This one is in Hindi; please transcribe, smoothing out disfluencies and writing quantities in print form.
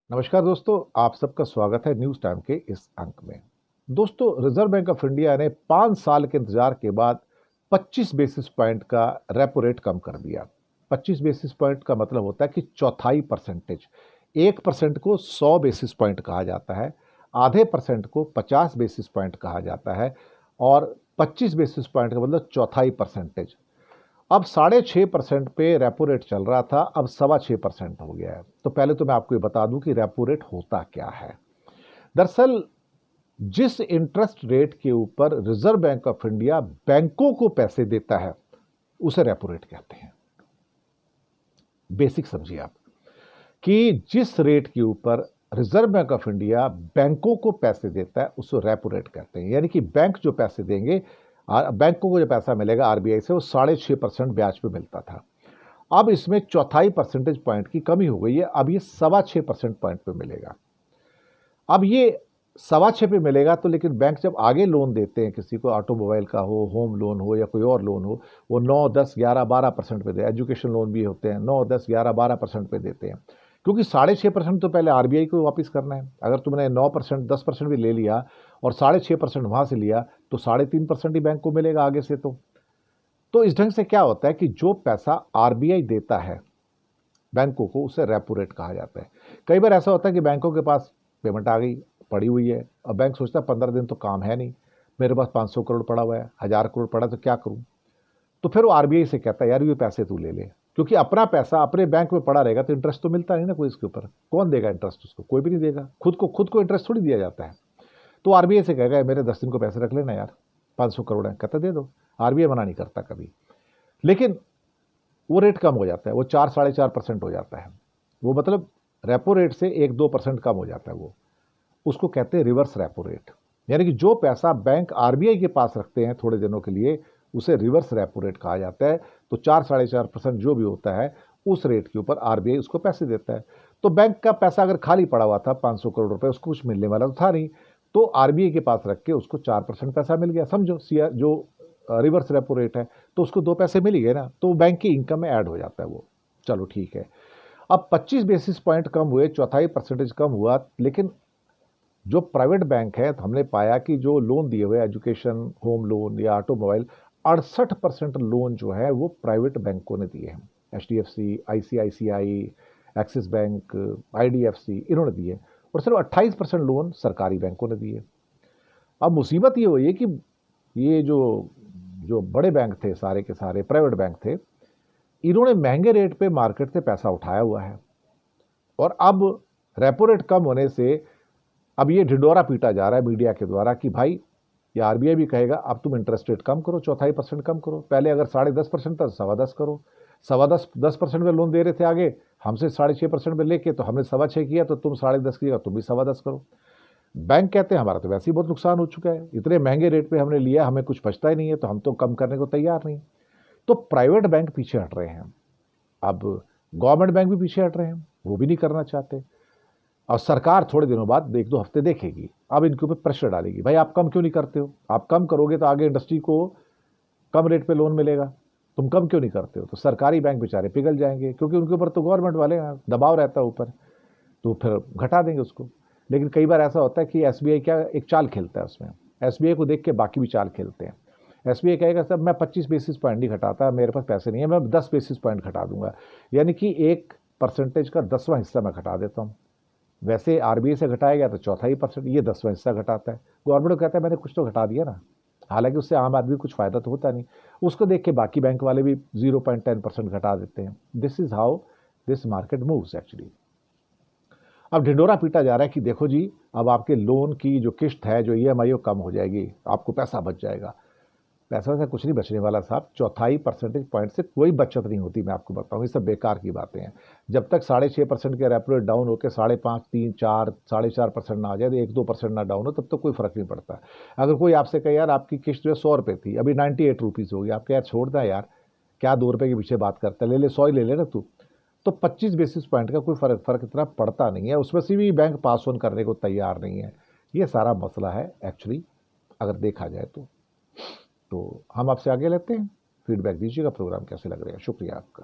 नमस्कार दोस्तों, आप सबका स्वागत है न्यूज़ टाइम के इस अंक में। दोस्तों, रिजर्व बैंक ऑफ इंडिया ने 5 साल के इंतजार के बाद 25 बेसिस पॉइंट का रेपो रेट कम कर दिया। 25 बेसिस पॉइंट का मतलब होता है कि चौथाई परसेंटेज। 1% को 100 बेसिस पॉइंट कहा जाता है, आधे परसेंट को 50 बेसिस पॉइंट कहा जाता है और 25 बेसिस पॉइंट का मतलब चौथाई परसेंटेज। अब 6.5% पे रेपो रेट चल रहा था, अब 6.25% हो गया है। तो पहले तो मैं आपको ये बता दूं कि रेपो रेट होता क्या है। दरअसल जिस इंटरेस्ट रेट के ऊपर रिजर्व बैंक ऑफ इंडिया बैंकों को पैसे देता है उसे रेपो रेट कहते हैं। बेसिक समझिए आप कि जिस रेट के ऊपर रिजर्व बैंक ऑफ इंडिया बैंकों को पैसे देता है उसे रेपो रेट कहते हैं। यानी कि बैंक जो पैसे देंगे, बैंकों को जो पैसा मिलेगा आरबीआई से, वो 6.5% ब्याज पे मिलता था। अब इसमें चौथाई परसेंटेज पॉइंट की कमी हो गई है, अब ये 6.25% पॉइंट पे मिलेगा। अब ये 6.25 पे मिलेगा तो लेकिन बैंक जब आगे लोन देते हैं किसी को, ऑटोमोबाइल का हो, होम लोन हो या कोई और लोन हो, वो 9, 10, 11, 12% पे दे। एजुकेशन लोन भी होते हैं 9, 10, 11, 12% पे देते हैं, क्योंकि 6.5% तो पहले आरबीआई को वापस करना है। अगर तुमने 9%, 10% भी ले लिया और 6.5% वहां से लिया तो 3.5% ही बैंक को मिलेगा आगे से। तो इस ढंग से क्या होता है कि जो पैसा आरबीआई देता है बैंकों को उसे रेपो रेट कहा जाता है। कई बार ऐसा होता है कि बैंकों के पास पेमेंट आ गई, पड़ी हुई है, और बैंक सोचता है 15 दिन तो काम है नहीं, मेरे पास 500 करोड़ पड़ा हुआ है, 1000 करोड़ पड़ा, तो क्या करूं। तो फिर वो आरबीआई से कहता है यार ये पैसे तू ले ले, क्योंकि अपना पैसा अपने बैंक में पड़ा रहेगा तो इंटरेस्ट तो मिलता नहीं ना कोई इसके ऊपर। कौन देगा इंटरेस्ट उसको? कोई भी नहीं देगा। खुद को इंटरेस्ट थोड़ी दिया जाता है। तो आरबीआई से कहेगा मेरे 10 दिन को पैसे रख लेना यार, 500 करोड़ है, कहता दे दो। आरबीआई मना नहीं करता कभी। लेकिन वो रेट कम हो जाता है, वो 4-4.5% हो जाता है। वो मतलब रेपो रेट से 1-2% कम हो जाता है वो। उसको कहते हैं रिवर्स रेपो रेट। यानी कि जो पैसा बैंक आरबीआई के पास रखते हैं थोड़े दिनों के लिए, उसे रिवर्स रेपो रेट कहा जाता है। तो 4-4.5% जो भी होता है उस रेट के ऊपर आरबीआई उसको पैसे देता है। तो बैंक का पैसा अगर खाली पड़ा हुआ था 500 करोड़ रुपए, उसको कुछ मिलने वाला तो था नहीं, तो आरबीआई के पास रख के उसको 4% पैसा मिल गया। समझो जो रिवर्स रेपो रेट है, तो उसको 2 पैसे मिल ही गए ना, तो बैंक की इनकम में ऐड हो जाता है वो। चलो ठीक है। अब 25 बेसिस पॉइंट कम हुए, चौथाई परसेंटेज कम हुआ, लेकिन जो प्राइवेट बैंक है, तो हमने पाया कि जो लोन दिए हुए एजुकेशन, होम लोन या ऑटोमोबाइल, 68% लोन जो है वो प्राइवेट बैंकों ने दिए हैं। HDFC, ICICI, axis bank, IDFC, इन्होंने दिए। और सिर्फ 28% लोन सरकारी बैंकों ने दिए। अब मुसीबत ये हुई है कि ये जो जो बड़े बैंक थे, सारे के सारे प्राइवेट बैंक थे, इन्होंने महंगे रेट पे मार्केट से पैसा उठाया हुआ है। और अब रेपो रेट कम होने से अब ये ढिंडोरा पीटा जा रहा है मीडिया के द्वारा कि भाई, ये आरबीआई भी कहेगा अब तुम इंटरेस्ट रेट कम करो, चौथाई परसेंट कम करो। पहले अगर 10.5% था, 10.25 करो। 10.25% में लोन दे रहे थे आगे हमसे, 6.5% में लेके, तो हमने 6.25 किया, तो तुम 10.5 किया, तुम भी 10.25 करो। बैंक कहते हैं हमारा तो वैसे ही बहुत नुकसान हो चुका है, इतने महंगे रेट पे हमने लिया, हमें कुछ बचता ही नहीं है, तो हम तो कम करने को तैयार नहीं। तो प्राइवेट बैंक पीछे हट रहे हैं। अब गवर्नमेंट बैंक भी पीछे हट रहे हैं, वो भी नहीं करना चाहते। और सरकार थोड़े दिनों बाद, 1-2 हफ्ते देखेगी, अब इनके ऊपर प्रेशर डालेगी, भाई आप कम क्यों नहीं करते हो? आप कम करोगे तो आगे इंडस्ट्री को कम रेट पे लोन मिलेगा, तुम कम क्यों नहीं करते हो? तो सरकारी बैंक बेचारे पिघल जाएंगे, क्योंकि उनके ऊपर तो गवर्नमेंट वाले दबाव रहता है ऊपर, तो फिर घटा देंगे उसको। लेकिन कई बार ऐसा होता है कि एसबीआई क्या एक चाल खेलता है उसमें, एसबीआई को देख के बाकी भी चाल खेलते हैं। एसबीआई कहेगा सर मैं 25 बेसिस पॉइंट नहीं घटाता, मेरे पास पैसे नहीं है, मैं 10 बेसिस पॉइंट घटा दूंगा, यानी कि 1% का 10वां हिस्सा मैं घटा देता हूँ। वैसे आरबीआई से घटाया गया तो चौथाई परसेंट, ये 10वां हिस्सा घटाता है। गवर्नमेंट कहता है मैंने कुछ तो घटा दिया ना, हालांकि उससे आम आदमी कुछ फायदा तो होता नहीं। उसको देख के बाकी बैंक वाले भी 0.10% घटा देते हैं। This is how this market moves actually. अब ढिंडोरा पीटा जा रहा है कि देखो जी, अब आपके लोन की जो किश्त है, जो ईएमआई, वो कम हो जाएगी, आपको पैसा बच जाएगा। पैसा वैसा कुछ नहीं बचने वाला साहब। चौथाई परसेंटेज पॉइंट से कोई बचत नहीं होती, मैं आपको बताऊं, ये सब बेकार की बातें हैं। जब तक 6.5% के रेपो रेट डाउन होकर 5.5, 3, 4, 4.5% ना आ जाए, 1-2% ना डाउन हो, तब तक कोई फर्क नहीं पड़ता। अगर कोई आपसे कहे यार आपकी किश्त जो है 100 रुपये थी, अभी 98 रुपीज़ हो गई, आपके यार छोड़ना है यार, क्या 2 रुपये के पीछे बात करता है, ले ले 100 ही ले ले ना तू। तो 25 बेसिस पॉइंट का कोई फर्क इतना पड़ता नहीं है, उसमें से भी बैंक पास ऑन करने को तैयार नहीं है। ये सारा मसला है एक्चुअली, अगर देखा जाए तो हम आपसे आगे लेते हैं। फीडबैक दीजिएगा, प्रोग्राम कैसे लग रहा है। शुक्रिया आपका।